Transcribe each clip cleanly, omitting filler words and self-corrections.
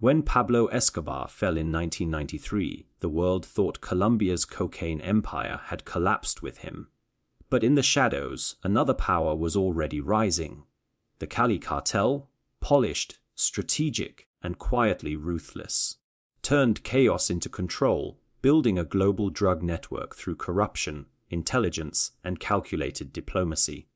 When Pablo Escobar fell in 1993, the world thought Colombia's cocaine empire had collapsed with him. But in the shadows, another power was already rising. The Cali Cartel, polished, strategic, and quietly ruthless, turned chaos into control, building a global drug network through corruption, intelligence, and calculated diplomacy.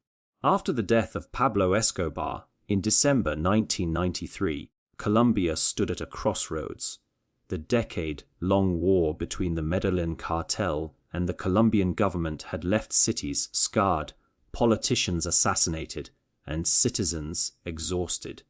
After the death of Pablo Escobar, in December 1993, Colombia stood at a crossroads. The decade-long war between the Medellin cartel and the Colombian government had left cities scarred, politicians assassinated, and citizens exhausted.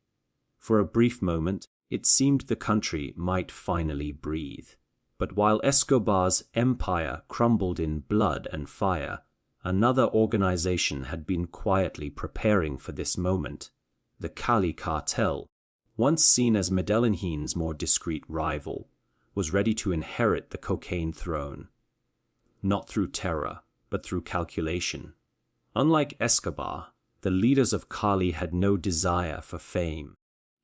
For a brief moment, it seemed the country might finally breathe. But while Escobar's empire crumbled in blood and fire, another organization had been quietly preparing for this moment. The Cali Cartel, once seen as Medellin's more discreet rival, was ready to inherit the cocaine throne. Not through terror, but through calculation. Unlike Escobar, the leaders of Cali had no desire for fame.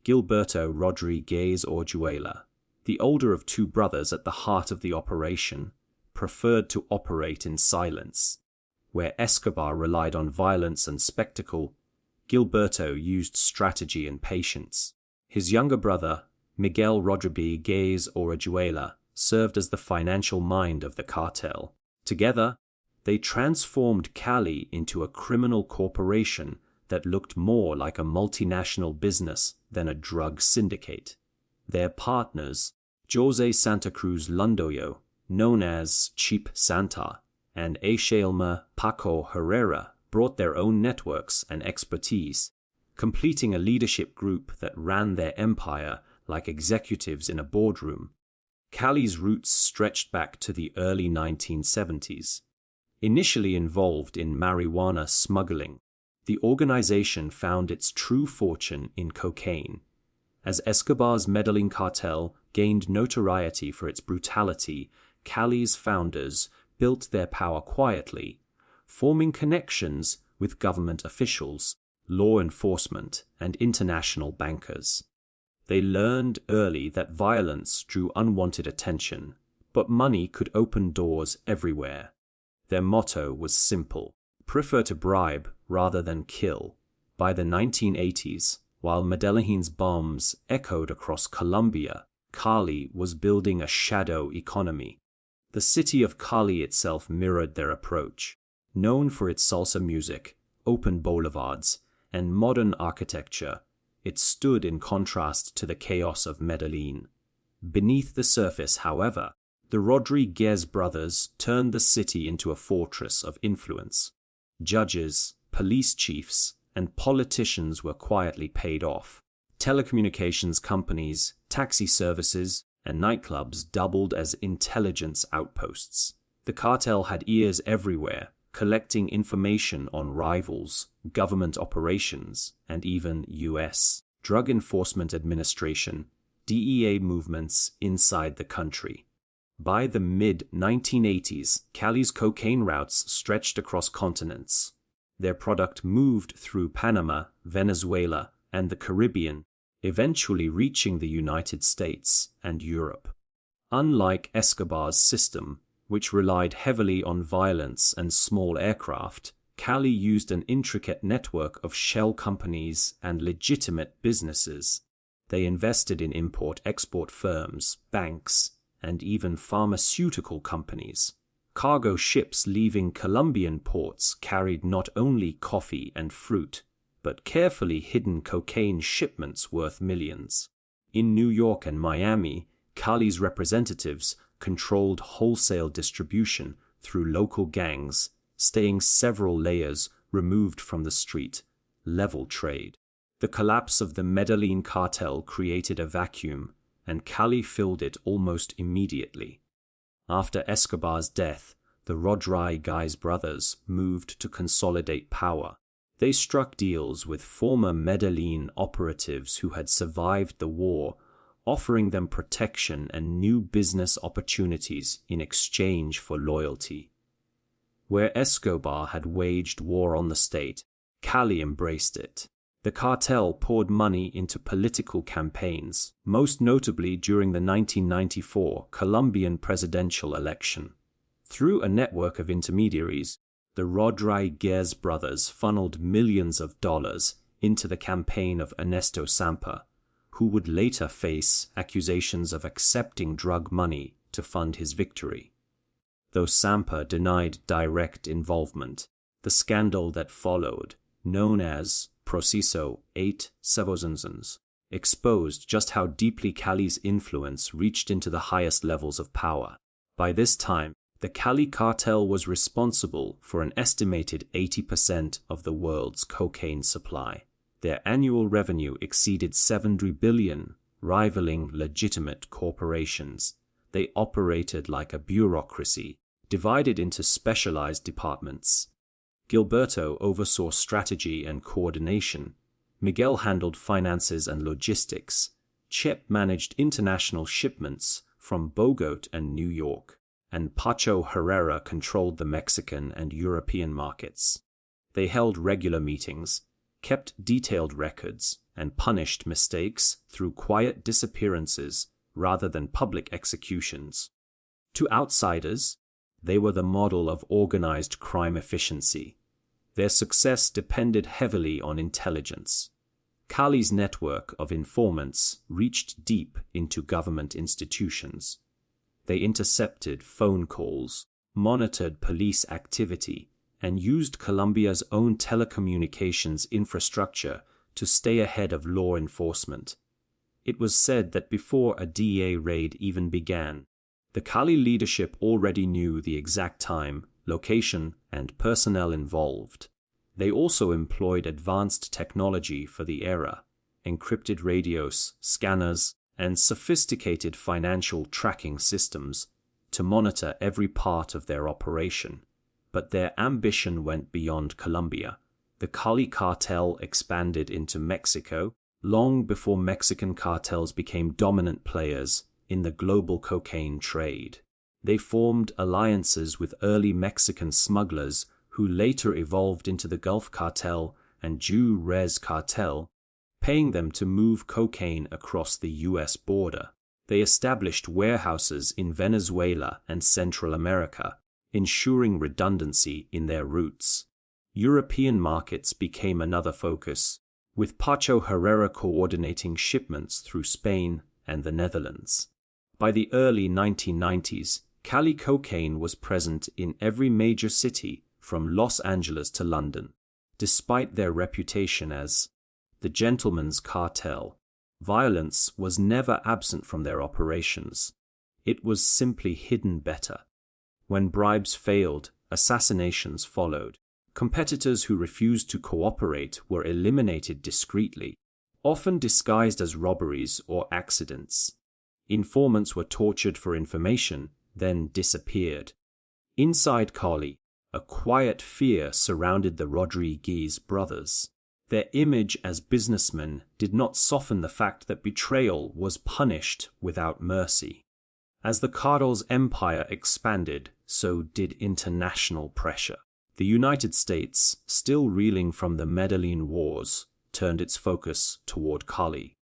Gilberto Rodríguez Orejuela, the older of two brothers at the heart of the operation, preferred to operate in silence. Where Escobar relied on violence and spectacle, Gilberto used strategy and patience. His younger brother, Miguel Rodríguez Orejuela, served as the financial mind of the cartel. Together, they transformed Cali into a criminal corporation that looked more like a multinational business than a drug syndicate. Their partners, Jose Santa Cruz Londoño, known as Cheap Santa, and Aishalma Paco Herrera, brought their own networks and expertise, completing a leadership group that ran their empire like executives in a boardroom. Cali's roots stretched back to the early 1970s. Initially involved in marijuana smuggling, the organization found its true fortune in cocaine. As Escobar's Medellin cartel gained notoriety for its brutality, Cali's founders built their power quietly, forming connections with government officials, law enforcement, and international bankers. They learned early that violence drew unwanted attention, but money could open doors everywhere. Their motto was simple: prefer to bribe rather than kill. By the 1980s, while Medellin's bombs echoed across Colombia, Cali was building a shadow economy. The city of Cali itself mirrored their approach. Known for its salsa music, open boulevards, and modern architecture, it stood in contrast to the chaos of Medellin. Beneath the surface, however, the Rodríguez brothers turned the city into a fortress of influence. Judges, police chiefs, and politicians were quietly paid off. Telecommunications companies, taxi services, and nightclubs doubled as intelligence outposts. The cartel had ears everywhere, collecting information on rivals, government operations, and even U.S. Drug Enforcement Administration, DEA movements inside the country. By the mid-1980s, Cali's cocaine routes stretched across continents. Their product moved through Panama, Venezuela, and the Caribbean, eventually reaching the United States and Europe. Unlike Escobar's system, which relied heavily on violence and small aircraft, Cali used an intricate network of shell companies and legitimate businesses. They invested in import-export firms, banks, and even pharmaceutical companies. Cargo ships leaving Colombian ports carried not only coffee and fruit, but carefully hidden cocaine shipments worth millions. In New York and Miami, Cali's representatives controlled wholesale distribution through local gangs, staying several layers removed from the street, level trade. The collapse of the Medellin cartel created a vacuum, and Cali filled it almost immediately. After Escobar's death, the Rodríguez brothers moved to consolidate power. They struck deals with former Medellin operatives who had survived the war, offering them protection and new business opportunities in exchange for loyalty. Where Escobar had waged war on the state, Cali embraced it. The cartel poured money into political campaigns, most notably during the 1994 Colombian presidential election. Through a network of intermediaries, the Rodríguez brothers funneled millions of dollars into the campaign of Ernesto Samper, who would later face accusations of accepting drug money to fund his victory. Though Samper denied direct involvement, the scandal that followed, known as Proceso 8 Cebosenzens, exposed just how deeply Cali's influence reached into the highest levels of power. By this time, the Cali Cartel was responsible for an estimated 80% of the world's cocaine supply. Their annual revenue exceeded $70 billion, rivaling legitimate corporations. They operated like a bureaucracy, divided into specialized departments. Gilberto oversaw strategy and coordination. Miguel handled finances and logistics. Chep managed international shipments from Bogotá and New York, and Pacho Herrera controlled the Mexican and European markets. They held regular meetings, kept detailed records, and punished mistakes through quiet disappearances rather than public executions. To outsiders, they were the model of organized crime efficiency. Their success depended heavily on intelligence. Cali's network of informants reached deep into government institutions. They intercepted phone calls, monitored police activity, and used Colombia's own telecommunications infrastructure to stay ahead of law enforcement. It was said that before a DEA raid even began, the Cali leadership already knew the exact time, location, and personnel involved. They also employed advanced technology for the era, encrypted radios, scanners, and sophisticated financial tracking systems to monitor every part of their operation. But their ambition went beyond Colombia. The Cali Cartel expanded into Mexico long before Mexican cartels became dominant players in the global cocaine trade. They formed alliances with early Mexican smugglers who later evolved into the Gulf Cartel and Juarez Cartel, paying them to move cocaine across the U.S. border. They established warehouses in Venezuela and Central America, ensuring redundancy in their routes. European markets became another focus, with Pacho Herrera coordinating shipments through Spain and the Netherlands. By the early 1990s, Cali cocaine was present in every major city from Los Angeles to London. Despite their reputation as the gentleman's cartel, violence was never absent from their operations. It was simply hidden better. When bribes failed, assassinations followed. Competitors who refused to cooperate were eliminated discreetly, often disguised as robberies or accidents. Informants were tortured for information, then disappeared. Inside Cali, a quiet fear surrounded the Rodríguez brothers. Their image as businessmen did not soften the fact that betrayal was punished without mercy. As the cartel's empire expanded, so did international pressure. The United States, still reeling from the Medellin Wars, turned its focus toward Cali.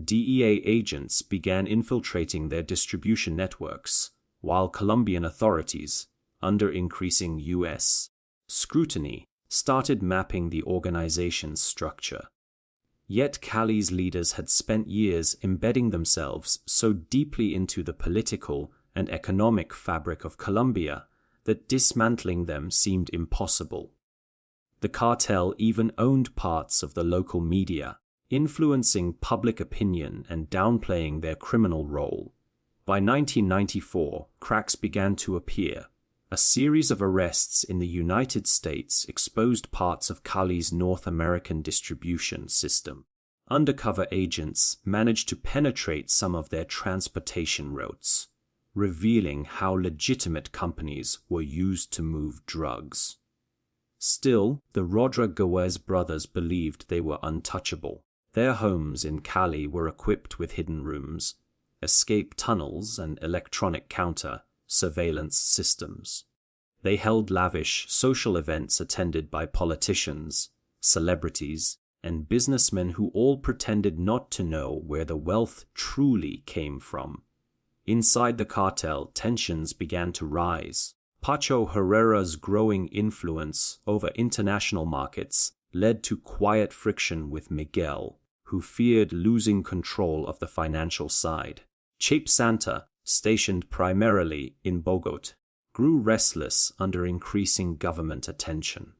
DEA agents began infiltrating their distribution networks, while Colombian authorities, under increasing U.S. scrutiny, started mapping the organization's structure. Yet Cali's leaders had spent years embedding themselves so deeply into the political and economic fabric of Colombia that dismantling them seemed impossible. The cartel even owned parts of the local media, influencing public opinion and downplaying their criminal role. By 1994, cracks began to appear. A series of arrests in the United States exposed parts of Cali's North American distribution system. Undercover agents managed to penetrate some of their transportation routes, revealing how legitimate companies were used to move drugs. Still, the Rodríguez brothers believed they were untouchable. Their homes in Cali were equipped with hidden rooms, escape tunnels, and electronic counter-surveillance systems. They held lavish social events attended by politicians, celebrities, and businessmen who all pretended not to know where the wealth truly came from. Inside the cartel, tensions began to rise. Pacho Herrera's growing influence over international markets led to quiet friction with Miguel, who feared losing control of the financial side. Chape Santa, stationed primarily in Bogotá, grew restless under increasing government attention.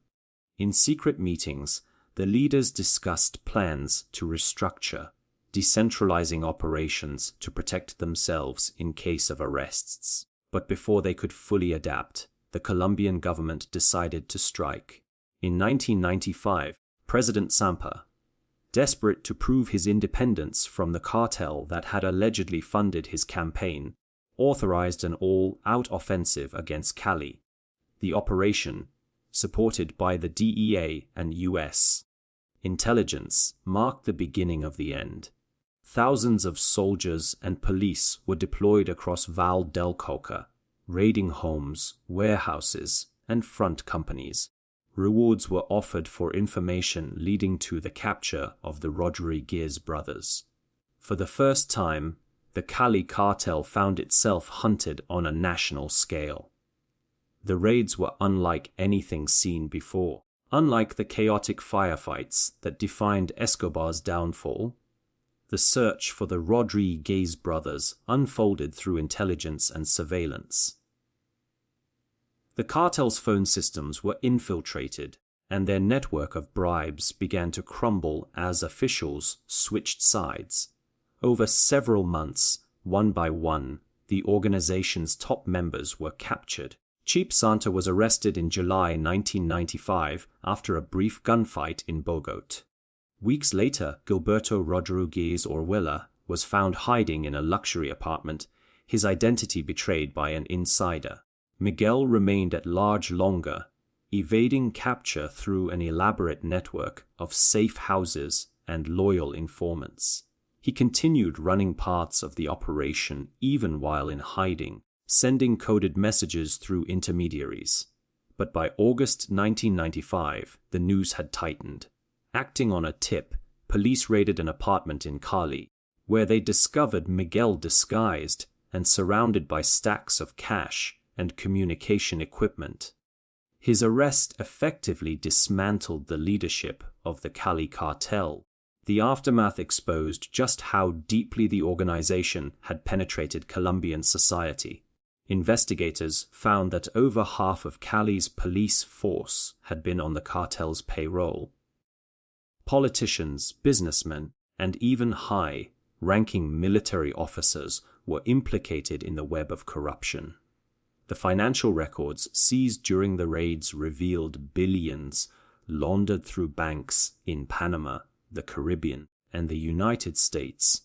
In secret meetings, the leaders discussed plans to restructure, decentralizing operations to protect themselves in case of arrests. But before they could fully adapt, the Colombian government decided to strike. In 1995, President Samper, desperate to prove his independence from the cartel that had allegedly funded his campaign, authorized an all-out offensive against Cali. The operation, supported by the DEA and U.S. intelligence, marked the beginning of the end. Thousands of soldiers and police were deployed across Val del Cauca, raiding homes, warehouses, and front companies. Rewards were offered for information leading to the capture of the Rodríguez brothers. For the first time, the Cali Cartel found itself hunted on a national scale. The raids were unlike anything seen before. Unlike the chaotic firefights that defined Escobar's downfall, the search for the Rodríguez brothers unfolded through intelligence and surveillance. The cartel's phone systems were infiltrated, and their network of bribes began to crumble as officials switched sides. Over several months, one by one, the organization's top members were captured. Chape Santa was arrested in July 1995 after a brief gunfight in Bogotá. Weeks later, Gilberto Rodríguez Orejuela was found hiding in a luxury apartment, his identity betrayed by an insider. Miguel remained at large longer, evading capture through an elaborate network of safe houses and loyal informants. He continued running parts of the operation even while in hiding, sending coded messages through intermediaries. But by August 1995, the noose had tightened. Acting on a tip, police raided an apartment in Cali, where they discovered Miguel disguised and surrounded by stacks of cash and communication equipment. His arrest effectively dismantled the leadership of the Cali Cartel. The aftermath exposed just how deeply the organization had penetrated Colombian society. Investigators found that over half of Cali's police force had been on the cartel's payroll. Politicians, businessmen, and even high-ranking military officers were implicated in the web of corruption. The financial records seized during the raids revealed billions laundered through banks in Panama, the Caribbean, and the United States.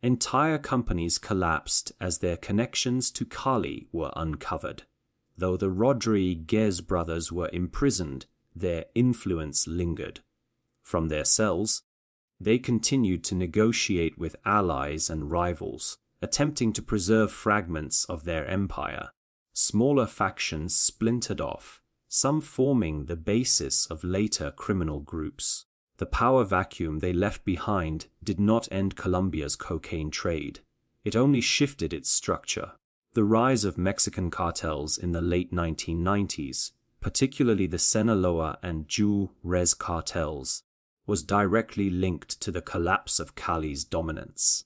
Entire companies collapsed as their connections to Cali were uncovered. Though the Rodríguez brothers were imprisoned, their influence lingered. From their cells, they continued to negotiate with allies and rivals, attempting to preserve fragments of their empire. Smaller factions splintered off, some forming the basis of later criminal groups. The power vacuum they left behind did not end Colombia's cocaine trade. It only shifted its structure. The rise of Mexican cartels in the late 1990s, particularly the Sinaloa and Juarez cartels, was directly linked to the collapse of Cali's dominance.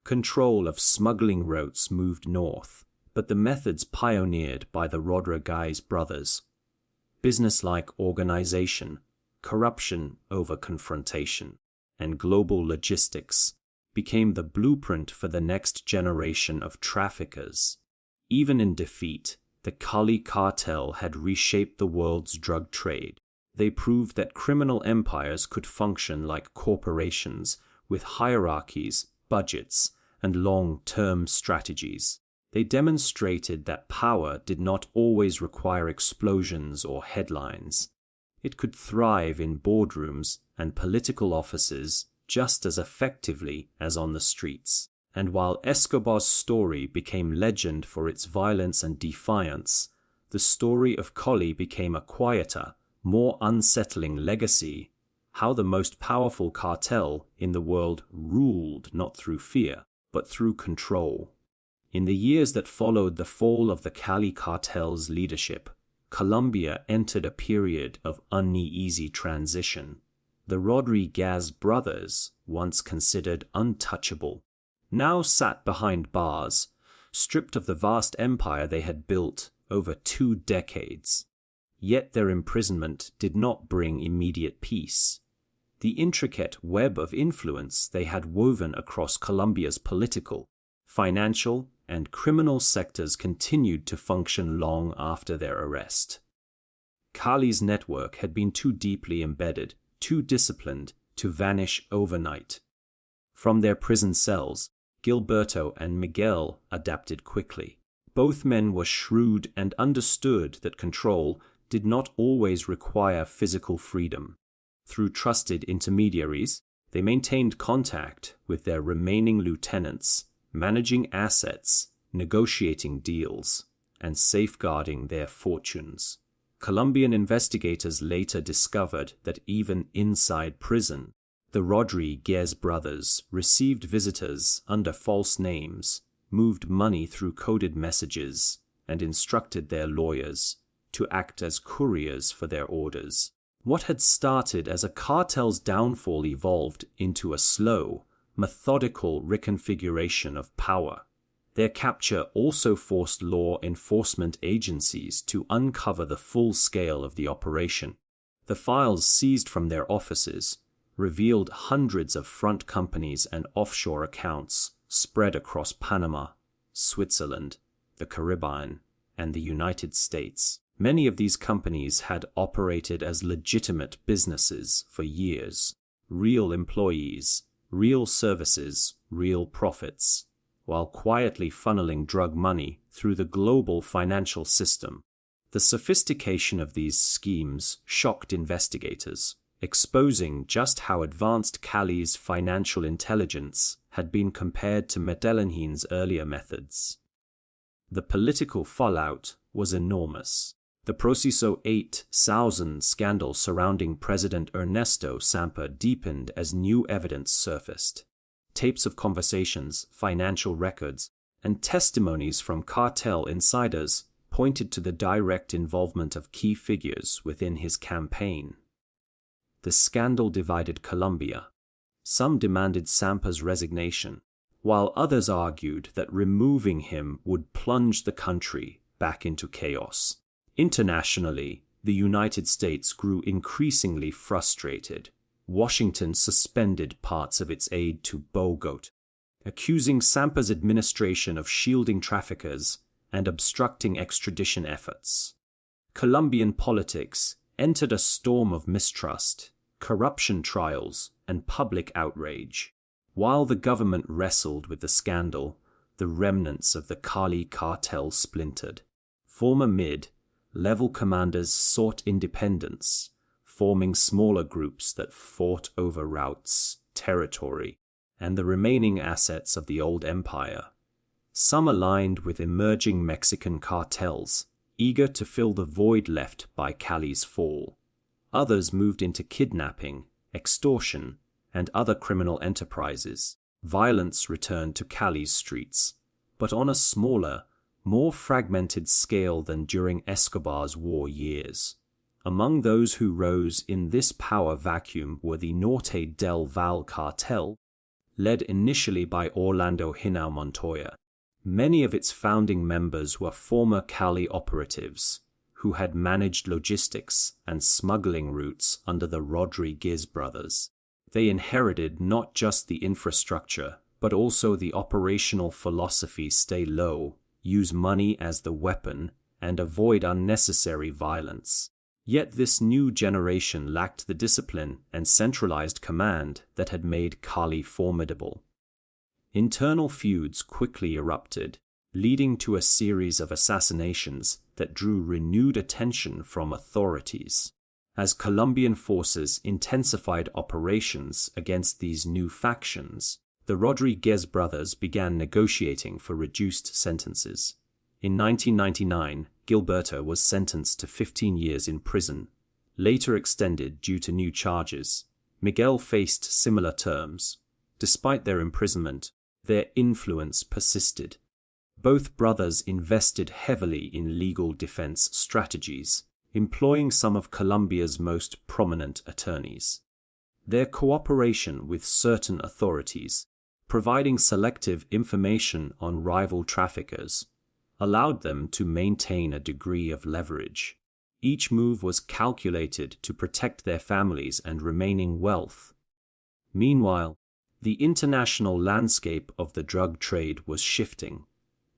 Control of smuggling routes moved north, but the methods pioneered by the Rodríguez brothers, business-like organization, corruption over confrontation, and global logistics, became the blueprint for the next generation of traffickers. Even in defeat, the Cali Cartel had reshaped the world's drug trade. They proved that criminal empires could function like corporations with hierarchies, budgets, and long-term strategies. They demonstrated that power did not always require explosions or headlines. It could thrive in boardrooms and political offices just as effectively as on the streets. And while Escobar's story became legend for its violence and defiance, the story of Cali became a quieter, more unsettling legacy how the most powerful cartel in the world ruled not through fear, but through control. In the years that followed the fall of the Cali Cartel's leadership, Colombia entered a period of uneasy transition. The Rodríguez brothers, once considered untouchable, now sat behind bars, stripped of the vast empire they had built over 2 decades. Yet their imprisonment did not bring immediate peace. The intricate web of influence they had woven across Colombia's political, financial, and criminal sectors continued to function long after their arrest. Cali's network had been too deeply embedded, too disciplined, to vanish overnight. From their prison cells, Gilberto and Miguel adapted quickly. Both men were shrewd and understood that control did not always require physical freedom. Through trusted intermediaries, they maintained contact with their remaining lieutenants, managing assets, negotiating deals, and safeguarding their fortunes. Colombian investigators later discovered that even inside prison, the Rodríguez brothers received visitors under false names, moved money through coded messages, and instructed their lawyers to act as couriers for their orders. What had started as a cartel's downfall evolved into a slow, methodical reconfiguration of power. Their capture also forced law enforcement agencies to uncover the full scale of the operation. The files seized from their offices revealed hundreds of front companies and offshore accounts spread across Panama, Switzerland, the Caribbean, and the United States. Many of these companies had operated as legitimate businesses for years. Real employees, real services, real profits, while quietly funneling drug money through the global financial system. The sophistication of these schemes shocked investigators, exposing just how advanced Cali's financial intelligence had been compared to Medellin's earlier methods. The political fallout was enormous. The Proceso 8000 scandal surrounding President Ernesto Samper deepened as new evidence surfaced. Tapes of conversations, financial records, and testimonies from cartel insiders pointed to the direct involvement of key figures within his campaign. The scandal divided Colombia. Some demanded Samper's resignation, while others argued that removing him would plunge the country back into chaos. Internationally, the United States grew increasingly frustrated. Washington suspended parts of its aid to Bogota, accusing Samper's administration of shielding traffickers and obstructing extradition efforts. Colombian politics entered a storm of mistrust, corruption trials, and public outrage. While the government wrestled with the scandal, the remnants of the Cali Cartel splintered. Former mid-level commanders sought independence, forming smaller groups that fought over routes, territory, and the remaining assets of the old empire. Some aligned with emerging Mexican cartels, eager to fill the void left by Cali's fall. Others moved into kidnapping, extortion, and other criminal enterprises. Violence returned to Cali's streets, but on a smaller, more fragmented scale than during Escobar's war years. Among those who rose in this power vacuum were the Norte del Valle cartel, led initially by Orlando Hinao Montoya. Many of its founding members were former Cali operatives who had managed logistics and smuggling routes under the Rodríguez brothers. They inherited not just the infrastructure, but also the operational philosophy: stay low, use money as the weapon, and avoid unnecessary violence. Yet this new generation lacked the discipline and centralized command that had made Cali formidable. Internal feuds quickly erupted, leading to a series of assassinations that drew renewed attention from authorities. As Colombian forces intensified operations against these new factions, the Rodríguez brothers began negotiating for reduced sentences. In 1999, Gilberto was sentenced to 15 years in prison, later extended due to new charges. Miguel faced similar terms. Despite their imprisonment, their influence persisted. Both brothers invested heavily in legal defense strategies, employing some of Colombia's most prominent attorneys. Their cooperation with certain authorities, providing selective information on rival traffickers, allowed them to maintain a degree of leverage. Each move was calculated to protect their families and remaining wealth. Meanwhile, the international landscape of the drug trade was shifting.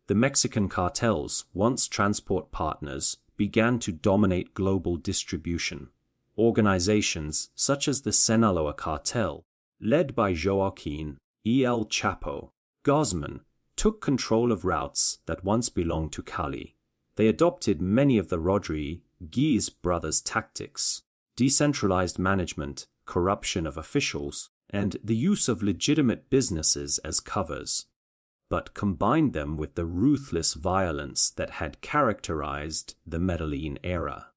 The Mexican cartels, once transport partners, began to dominate global distribution. Organizations such as the Sinaloa Cartel, led by Joaquin El Chapo Guzman, took control of routes that once belonged to Cali. They adopted many of the Rodríguez brothers' tactics: decentralized management, corruption of officials, and the use of legitimate businesses as covers, but combined them with the ruthless violence that had characterized the Medellin era.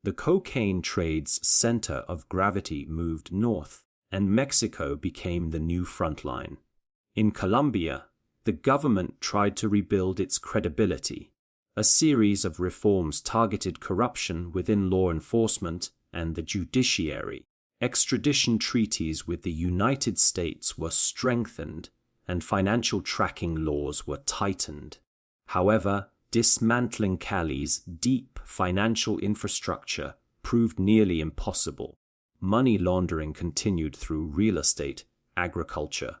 The cocaine trade's center of gravity moved north, and Mexico became the new front line. In Colombia, the government tried to rebuild its credibility. A series of reforms targeted corruption within law enforcement and the judiciary. Extradition treaties with the United States were strengthened, and financial tracking laws were tightened. However, dismantling Cali's deep financial infrastructure proved nearly impossible. Money laundering continued through real estate, agriculture,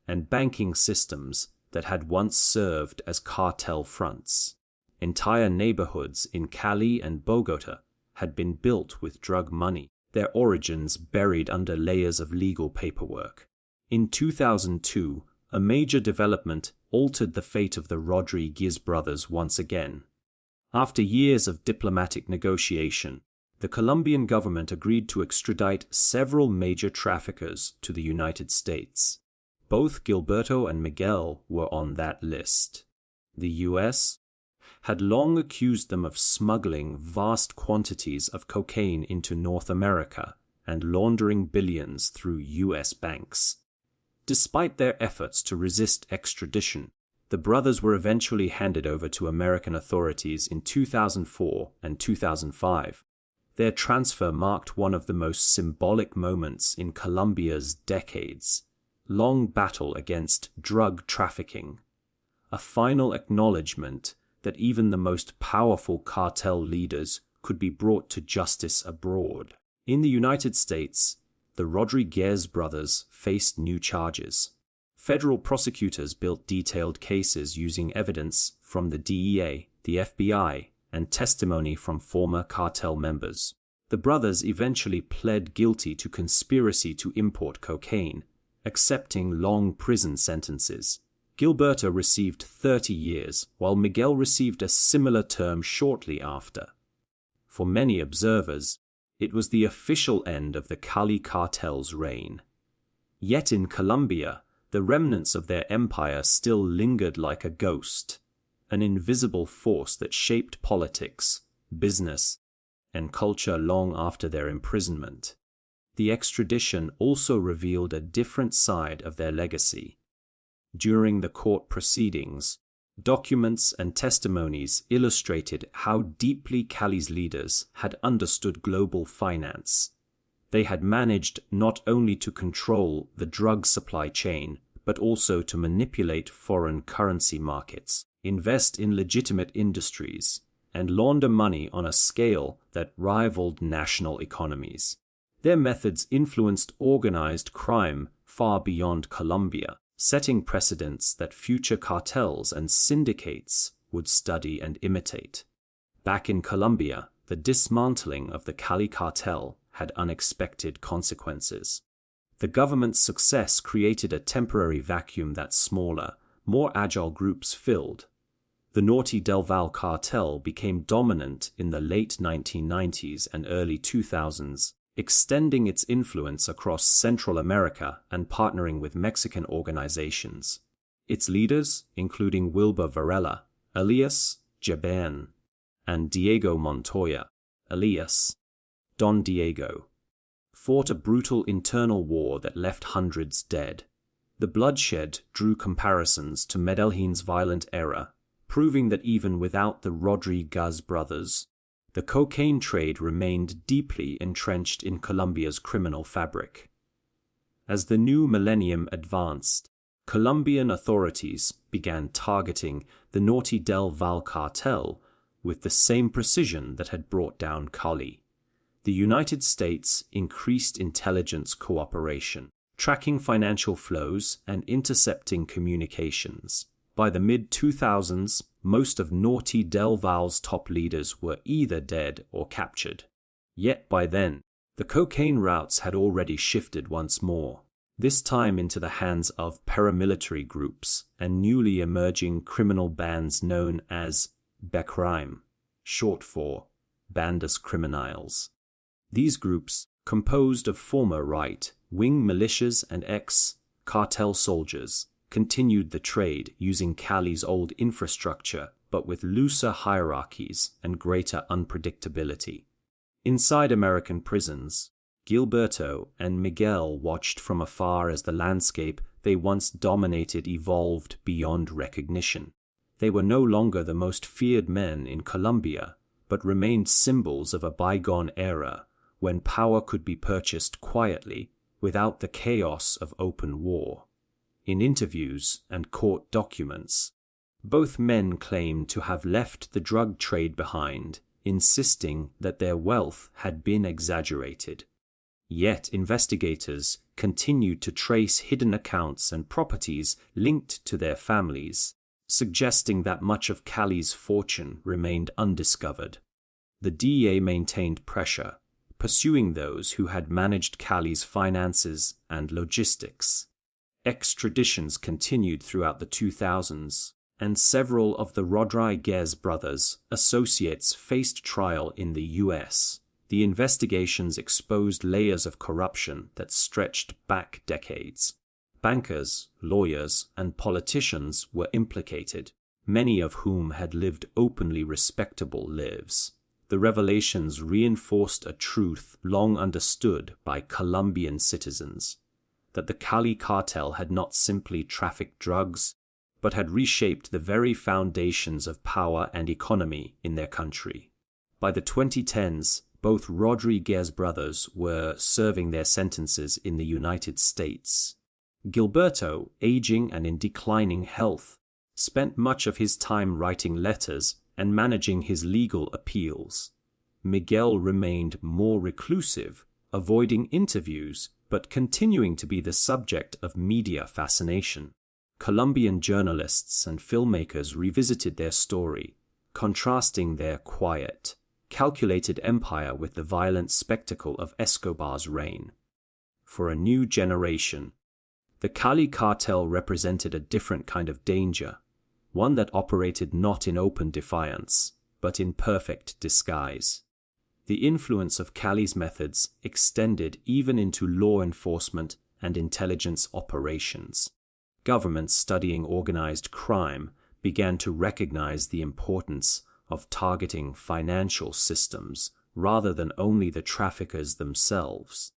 and banking systems that had once served as cartel fronts. Entire neighborhoods in Cali and Bogota had been built with drug money, their origins buried under layers of legal paperwork. In 2002, a major development altered the fate of the Rodríguez brothers once again. After years of diplomatic negotiation, the Colombian government agreed to extradite several major traffickers to the United States. Both Gilberto and Miguel were on that list. The U.S. had long accused them of smuggling vast quantities of cocaine into North America and laundering billions through U.S. banks. Despite their efforts to resist extradition, the brothers were eventually handed over to American authorities in 2004 and 2005. Their transfer marked one of the most symbolic moments in Colombia's decades-long battle against drug trafficking, a final acknowledgement that even the most powerful cartel leaders could be brought to justice abroad. In the United States, the Rodríguez brothers faced new charges. Federal prosecutors built detailed cases using evidence from the DEA, the FBI, and testimony from former cartel members. The brothers eventually pled guilty to conspiracy to import cocaine, accepting long prison sentences. Gilberto received 30 years, while Miguel received a similar term shortly after. For many observers, it was the official end of the Cali Cartel's reign. Yet in Colombia, the remnants of their empire still lingered like a ghost, an invisible force that shaped politics, business, and culture long after their imprisonment. The extradition also revealed a different side of their legacy. During the court proceedings, documents and testimonies illustrated how deeply Cali's leaders had understood global finance. They had managed not only to control the drug supply chain, but also to manipulate foreign currency markets, invest in legitimate industries, and launder money on a scale that rivaled national economies. Their methods influenced organized crime far beyond Colombia, setting precedents that future cartels and syndicates would study and imitate. Back in Colombia, the dismantling of the Cali Cartel had unexpected consequences. The government's success created a temporary vacuum that smaller, more agile groups filled. The Norte del Valle cartel became dominant in the late 1990s and early 2000s, extending its influence across Central America and partnering with Mexican organizations. Its leaders, including Wilber Varela, alias Jaban, and Diego Montoya, alias Don Diego, fought a brutal internal war that left hundreds dead. The bloodshed drew comparisons to Medellin's violent era, proving that even without the Rodríguez brothers, the cocaine trade remained deeply entrenched in Colombia's criminal fabric. As the new millennium advanced, Colombian authorities began targeting the Norte del Valle cartel with the same precision that had brought down Cali. The United States increased intelligence cooperation, tracking financial flows and intercepting communications. By the mid-2000s, most of Norte del Valle's top leaders were either dead or captured. Yet by then, the cocaine routes had already shifted once more, this time into the hands of paramilitary groups and newly emerging criminal bands known as BECRIME, short for Bandas Criminales. These groups, composed of former right-wing militias and ex-cartel soldiers, continued the trade using Cali's old infrastructure but with looser hierarchies and greater unpredictability. Inside American prisons, Gilberto and Miguel watched from afar as the landscape they once dominated evolved beyond recognition. They were no longer the most feared men in Colombia, but remained symbols of a bygone era when power could be purchased quietly without the chaos of open war. In interviews and court documents, both men claimed to have left the drug trade behind, insisting that their wealth had been exaggerated. Yet investigators continued to trace hidden accounts and properties linked to their families, suggesting that much of Cali's fortune remained undiscovered. The DEA maintained pressure, pursuing those who had managed Cali's finances and logistics. Extraditions continued throughout the 2000s, and several of the Rodríguez brothers' associates faced trial in the U.S. The investigations exposed layers of corruption that stretched back decades. Bankers, lawyers, and politicians were implicated, many of whom had lived openly respectable lives. The revelations reinforced a truth long understood by Colombian citizens, that the Cali Cartel had not simply trafficked drugs, but had reshaped the very foundations of power and economy in their country. By the 2010s, both Rodríguez brothers were serving their sentences in the United States. Gilberto, aging and in declining health, spent much of his time writing letters and managing his legal appeals. Miguel remained more reclusive, avoiding interviews, but continuing to be the subject of media fascination. Colombian journalists and filmmakers revisited their story, contrasting their quiet, calculated empire with the violent spectacle of Escobar's reign. For a new generation, the Cali Cartel represented a different kind of danger, one that operated not in open defiance, but in perfect disguise. The influence of Cali's methods extended even into law enforcement and intelligence operations. Governments studying organized crime began to recognize the importance of targeting financial systems rather than only the traffickers themselves.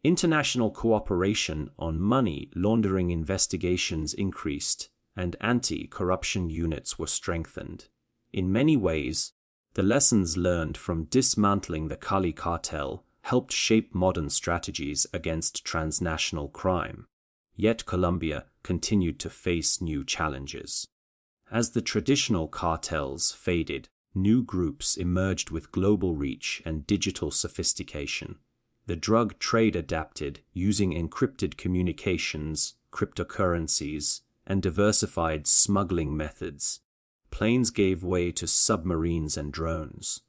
International cooperation on money laundering investigations increased, and anti-corruption units were strengthened. In many ways, the lessons learned from dismantling the Cali Cartel helped shape modern strategies against transnational crime. Yet Colombia continued to face new challenges. As the traditional cartels faded, new groups emerged with global reach and digital sophistication. The drug trade adapted, using encrypted communications, cryptocurrencies, and diversified smuggling methods. Planes gave way to submarines and drones.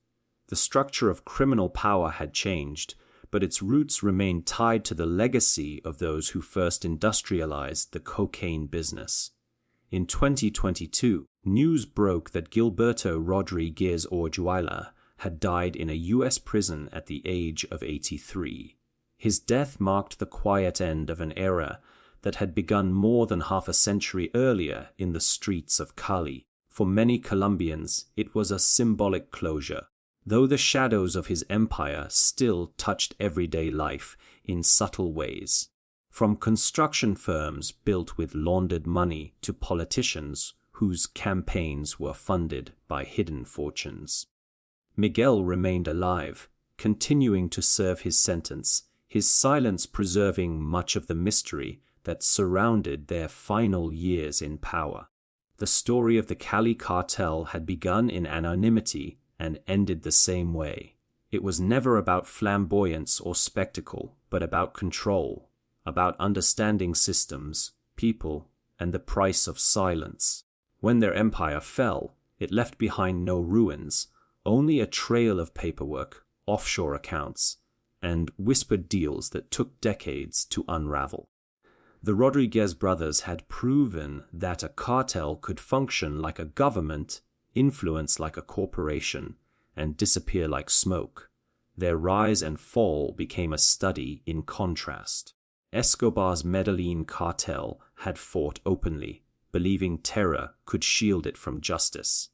The structure of criminal power had changed, but its roots remained tied to the legacy of those who first industrialized the cocaine business. In 2022, news broke that Gilberto Rodríguez Orejuela had died in a U.S. prison at the age of 83. His death marked the quiet end of an era that had begun more than half a century earlier in the streets of Cali. For many Colombians, it was a symbolic closure. though the shadows of his empire still touched everyday life in subtle ways. From construction firms built with laundered money to politicians whose campaigns were funded by hidden fortunes. Miguel remained alive, continuing to serve his sentence, his silence preserving much of the mystery that surrounded their final years in power. The story of the Cali Cartel had begun in anonymity and ended the same way. It was never about flamboyance or spectacle, but about control, about understanding systems, people, and the price of silence. When their empire fell, it left behind no ruins, only a trail of paperwork, offshore accounts, and whispered deals that took decades to unravel. The Rodríguez brothers had proven that a cartel could function like a government, influence like a corporation, and disappear like smoke. Their rise and fall became a study in contrast. Escobar's Medellin cartel had fought openly, believing terror could shield it from justice.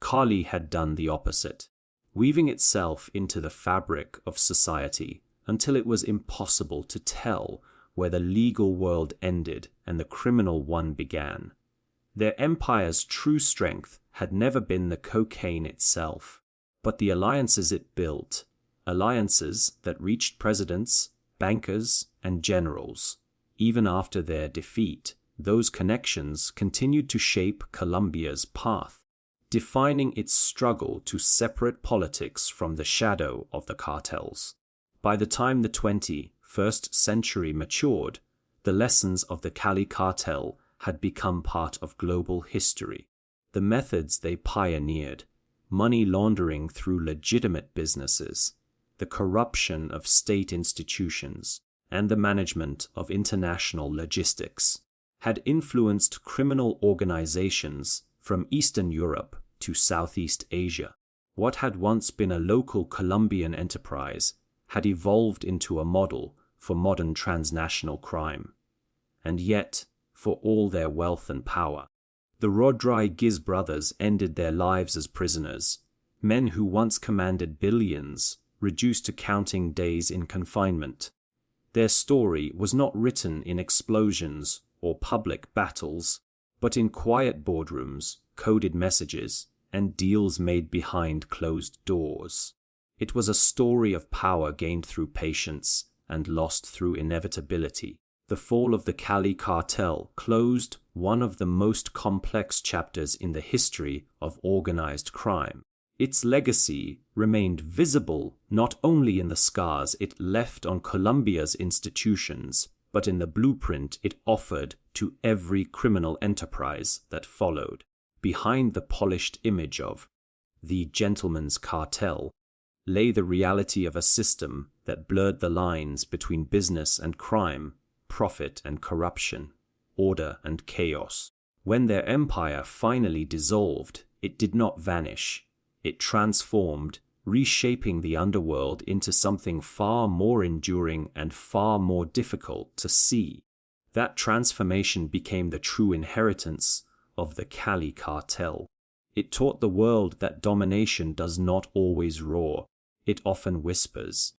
Cali had done the opposite, weaving itself into the fabric of society until it was impossible to tell where the legal world ended and the criminal one began. Their empire's true strength had never been the cocaine itself, but the alliances it built, alliances that reached presidents, bankers, and generals. Even after their defeat, those connections continued to shape Colombia's path, defining its struggle to separate politics from the shadow of the cartels. By the time the 21st century matured, the lessons of the Cali Cartel had become part of global history. The methods they pioneered, money laundering through legitimate businesses, the corruption of state institutions, and the management of international logistics, had influenced criminal organizations from Eastern Europe to Southeast Asia. What had once been a local Colombian enterprise had evolved into a model for modern transnational crime. And yet, for all their wealth and power, the Rodríguez brothers ended their lives as prisoners, men who once commanded billions, reduced to counting days in confinement. Their story was not written in explosions or public battles, but in quiet boardrooms, coded messages, and deals made behind closed doors. It was a story of power gained through patience and lost through inevitability. The fall of the Cali Cartel closed one of the most complex chapters in the history of organized crime. Its legacy remained visible not only in the scars it left on Colombia's institutions, but in the blueprint it offered to every criminal enterprise that followed. Behind the polished image of the gentleman's cartel lay the reality of a system that blurred the lines between business and crime, profit and corruption, order and chaos. When their empire finally dissolved, it did not vanish. It transformed, reshaping the underworld into something far more enduring and far more difficult to see. That transformation became the true inheritance of the Cali Cartel. It taught the world that domination does not always roar. It often whispers.